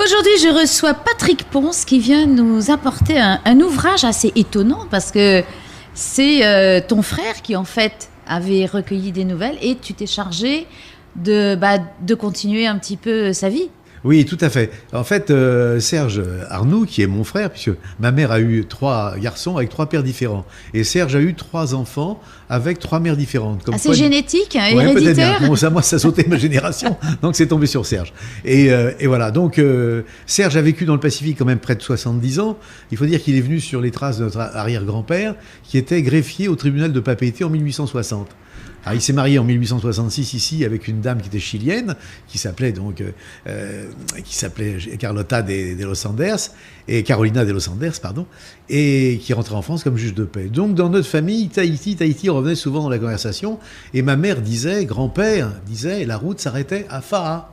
aujourd'hui, je reçois Patrick Ponce qui vient nous apporter un ouvrage assez étonnant parce que c'est ton frère qui, en fait, avait recueilli des nouvelles et tu t'es chargé de continuer un petit peu sa vie. Oui, tout à fait. En fait, Serge Arnoux, qui est mon frère, puisque ma mère a eu 3 garçons avec 3 pères différents. Et Serge a eu 3 enfants avec 3 mères différentes. Comme c'est génétique, ouais, héréditaire. Bon, moi, ça a sauté ma génération, donc c'est tombé sur Serge. Et voilà, donc Serge a vécu dans le Pacifique quand même près de 70 ans. Il faut dire qu'il est venu sur les traces de notre arrière-grand-père, qui était greffier au tribunal de Papeete en 1860. Alors, il s'est marié en 1866 ici avec une dame qui était chilienne, qui s'appelait Carlota de los Andes, et Carolina de los Andes, pardon, et qui rentrait en France comme juge de paix. Donc dans notre famille, Tahiti revenait souvent dans la conversation, et ma mère grand-père disait, la route s'arrêtait à Fa'a.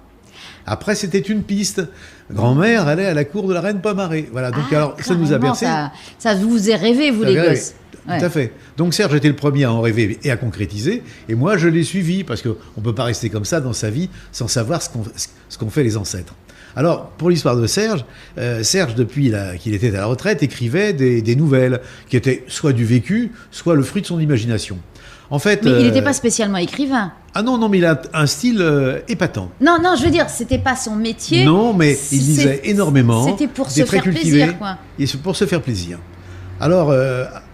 Après, c'était une piste. Grand-mère allait à la cour de la reine Pomaré. Voilà, donc alors ça nous a bercé. Ça vous est rêvé, vous les gosses. Ouais. Tout à fait. Donc Serge était le premier à en rêver et à concrétiser, et moi je l'ai suivi, parce qu'on ne peut pas rester comme ça dans sa vie sans savoir ce qu'ont fait les ancêtres. Alors, pour l'histoire de Serge, Serge, depuis qu'il était à la retraite, écrivait des nouvelles qui étaient soit du vécu, soit le fruit de son imagination. En fait, mais il n'était pas spécialement écrivain. Ah non, mais il a un style épatant. Non, je veux dire, c'était pas son métier. Non, mais il lisait énormément. C'était pour se faire plaisir, quoi. Et pour se faire plaisir. Alors,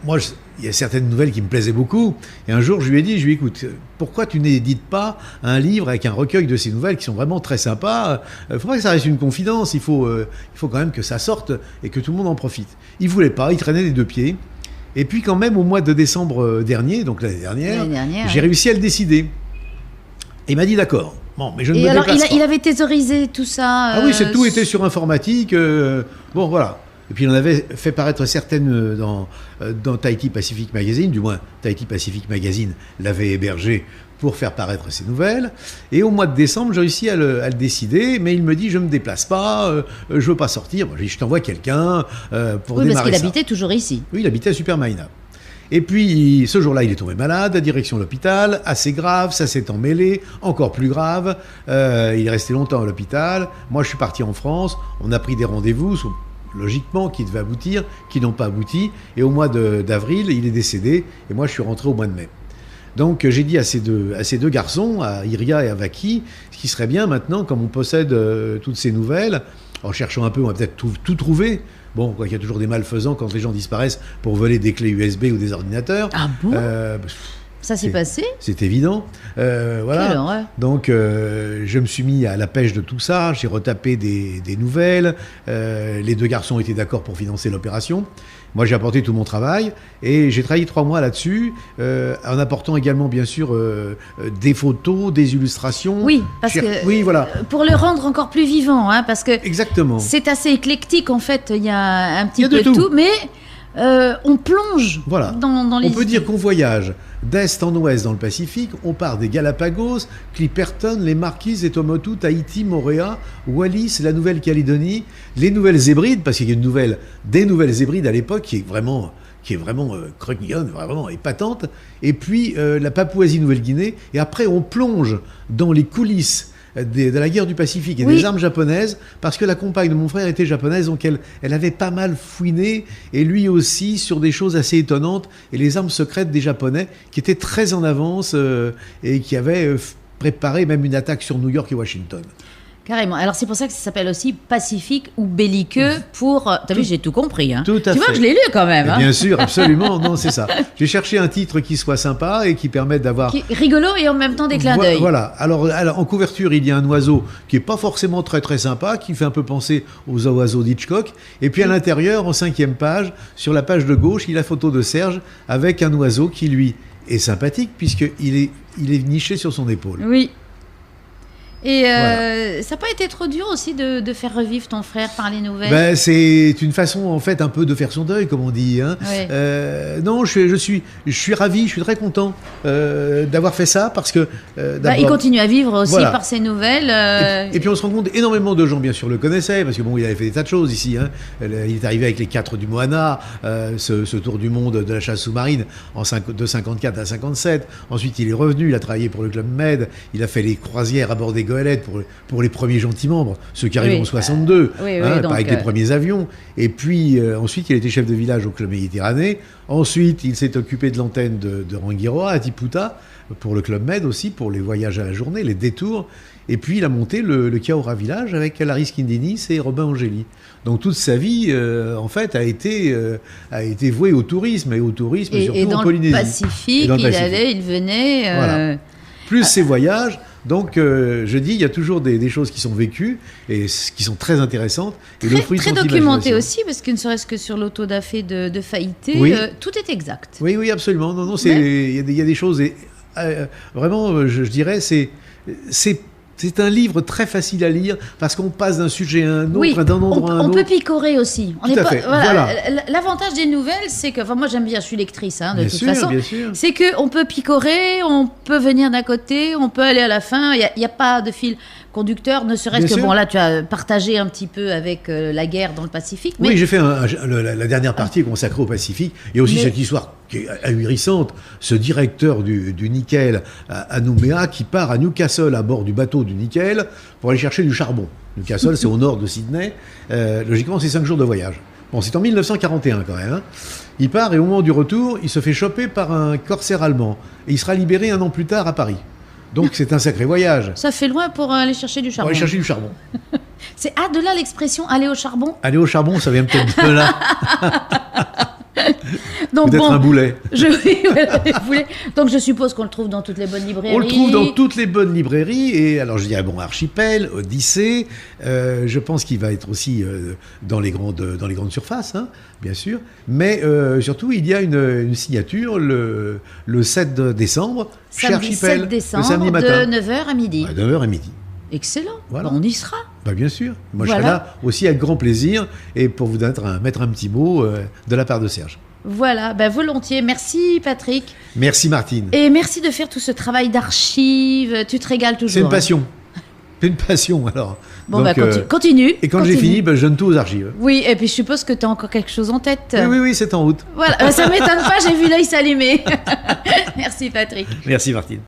moi, il y a certaines nouvelles qui me plaisaient beaucoup. Et un jour, je lui ai dit, écoute, pourquoi tu n'édites pas un livre avec un recueil de ces nouvelles qui sont vraiment très sympas ? Il ne faut pas que ça reste une confidence. Il faut quand même que ça sorte et que tout le monde en profite. Il ne voulait pas, il traînait les 2 pieds. Et puis quand même, au mois de décembre dernier, donc l'année dernière, j'ai réussi à le décider. Et il m'a dit d'accord. Bon, mais je ne me déplace pas. Il avait thésaurisé tout ça. Ah oui, tout était sur informatique. Bon, voilà. Et puis, il en avait fait paraître certaines dans Tahiti Pacific Magazine. Du moins, Tahiti Pacific Magazine l'avait hébergé pour faire paraître ses nouvelles. Et au mois de décembre, j'ai réussi à le décider. Mais il me dit, je ne me déplace pas, je ne veux pas sortir. Moi, je dis, je t'envoie quelqu'un pour démarrer ça. Parce qu'il habitait toujours ici. Oui, il habitait à Supermaïna. Et puis, ce jour-là, il est tombé malade, direction l'hôpital, assez grave, ça s'est emmêlé, encore plus grave. Il est resté longtemps à l'hôpital. Moi, je suis parti en France. On a pris des rendez-vous, logiquement, qui devaient aboutir, qui n'ont pas abouti. Et au mois d'avril, il est décédé. Et moi, je suis rentré au mois de mai. Donc, j'ai dit à ces deux garçons, à Iria et à Vaki, ce qui serait bien maintenant, comme on possède toutes ces nouvelles, en cherchant un peu, on va peut-être tout trouver. Bon, quoi qu'il y a toujours des malfaisants quand les gens disparaissent pour voler des clés USB ou des ordinateurs. Ah bon ça s'est passé ? C'est évident. Voilà. Quelle horreur. Donc, je me suis mis à la pêche de tout ça. J'ai retapé des nouvelles. Les 2 garçons étaient d'accord pour financer l'opération. Moi, j'ai apporté tout mon travail et j'ai travaillé 3 mois là-dessus, en apportant également, bien sûr, des photos, des illustrations. Oui, parce que oui, voilà. Pour le rendre encore plus vivant, hein, parce que exactement. C'est assez éclectique en fait. Il y a un petit peu de tout, mais on plonge dans les... On peut dire qu'on voyage d'est en ouest dans le Pacifique. On part des Galapagos, Clipperton, les Marquises, les Tuamotu, Tahiti, Moorea, Wallis, la Nouvelle-Calédonie, les Nouvelles Hébrides, parce qu'il y a des Nouvelles Hébrides à l'époque qui est vraiment croquignonne, vraiment épatante, et puis la Papouasie-Nouvelle-Guinée, et après on plonge dans les coulisses de la guerre du Pacifique et des armes japonaises, parce que la compagne de mon frère était japonaise, donc elle avait pas mal fouiné, et lui aussi, sur des choses assez étonnantes, et les armes secrètes des Japonais, qui étaient très en avance, et qui avaient préparé même une attaque sur New York et Washington. Carrément. Alors c'est pour ça que ça s'appelle aussi pacifique ou belliqueux pour... T'as vu, j'ai tout compris. Hein. Tout à fait. Tu vois que je l'ai lu quand même. Hein. Bien sûr, absolument. Non, c'est ça. J'ai cherché un titre qui soit sympa et qui permette d'avoir... rigolo et en même temps des clins d'œil. Voilà. Alors, en couverture, il y a un oiseau qui est pas forcément très très sympa, qui fait un peu penser aux oiseaux d'Hitchcock. Et puis à l'intérieur, en 5e page, sur la page de gauche, il y a la photo de Serge avec un oiseau qui, lui, est sympathique puisqu'il est niché sur son épaule. Oui. Et ça n'a pas été trop dur aussi de faire revivre ton frère par les nouvelles ? C'est une façon en fait un peu de faire son deuil, comme on dit. Hein. Oui. Non, je suis ravi, je suis très content d'avoir fait ça parce que il continue à vivre aussi par ses nouvelles. Et puis on se rend compte, énormément de gens bien sûr le connaissaient parce que il avait fait des tas de choses ici. Hein. Il est arrivé avec les 4 du Moana, ce tour du monde de la chasse sous-marine de 54 à 57. Ensuite il est revenu, il a travaillé pour le Club Med, il a fait les croisières à bord des goélettes pour les premiers gentils membres, ceux qui arrivent Oui. en 62, donc, avec les premiers avions. Et puis ensuite, il a été chef de village au Club Méditerranée. Ensuite, il s'est occupé de l'antenne de Rangiroa, à Tiputa, pour le Club Med aussi, pour les voyages à la journée, les détours. Et puis, il a monté le Chiaora Village avec Laris Kindinis et Robin Angeli. Donc, toute sa vie, en fait, a été vouée au tourisme, et surtout dans en Polynésie. Pacifique, Et dans le Pacifique. allait, il venait. Voilà. Plus ses voyages. Donc, je dis, il y a toujours des choses qui sont vécues et qui sont très intéressantes. Et le fruit de Très son documenté imagination. aussi, parce que ne serait-ce que sur l'autodafé de Faïté, Oui. tout est exact. Oui, oui, absolument. Non, Mais- il y a des choses. Vraiment, je dirais, c'est un livre très facile à lire parce qu'on passe d'un sujet à un autre, Oui, d'un endroit à un on autre. peut picorer aussi. Tout à fait, voilà. L'avantage des nouvelles, c'est que, enfin, moi j'aime bien, je suis lectrice, de Bien toute sûr, façon. bien sûr. C'est qu'on peut picorer, on peut venir d'un côté, on peut aller à la fin. Il n'y a pas de fil conducteur, ne serait-ce Bien que, sûr. bon, là, tu as partagé un petit peu avec la guerre dans le Pacifique. Mais Oui, j'ai fait la dernière partie consacrée au Pacifique. Il y a aussi Mais- cette histoire qui est ahurissante. Ce directeur du nickel à Nouméa qui part à Newcastle à bord du bateau du nickel pour aller chercher du charbon. Newcastle, c'est au nord de Sydney. Logiquement, c'est 5 jours de voyage. Bon, c'est en 1941 quand même. Il part et au moment du retour, il se fait choper par un corsaire allemand. Et il sera libéré 1 an plus tard à Paris. Donc c'est un sacré voyage. ça fait loin pour aller chercher du Pour charbon. aller chercher du charbon. C'est de là l'expression aller au charbon. Aller au charbon, ça vient peut-être de là. Donc Peut-être un boulet. oui, voilà, des boulets. Donc je suppose qu'on le trouve dans toutes les bonnes librairies. On le trouve dans toutes les bonnes librairies. Et alors je dirais, bon, Archipel, Odyssée, je pense qu'il va être aussi dans les grandes surfaces, bien sûr. Mais surtout, il y a une signature le 7 décembre chez Samedi Archipel. 7 décembre, le samedi matin. de 9h à midi. À 9h à midi. Excellent. Voilà. On y sera. Bah, bien sûr. Moi, je Voilà. serai là aussi avec grand plaisir. Et pour vous mettre un petit mot de la part de Serge. Voilà, volontiers. Merci Patrick. Merci Martine. Et merci de faire tout ce travail d'archives. Tu te régales toujours. C'est une hein. passion. C'est une passion alors. Bon, Donc, continue. Et quand j'ai continue. fini, je donne tout aux archives. Oui, et puis je suppose que tu as encore quelque chose en tête. Oui, c'est en route. Voilà, ça m'étonne pas, j'ai vu l'œil s'allumer. Merci Patrick. Merci Martine.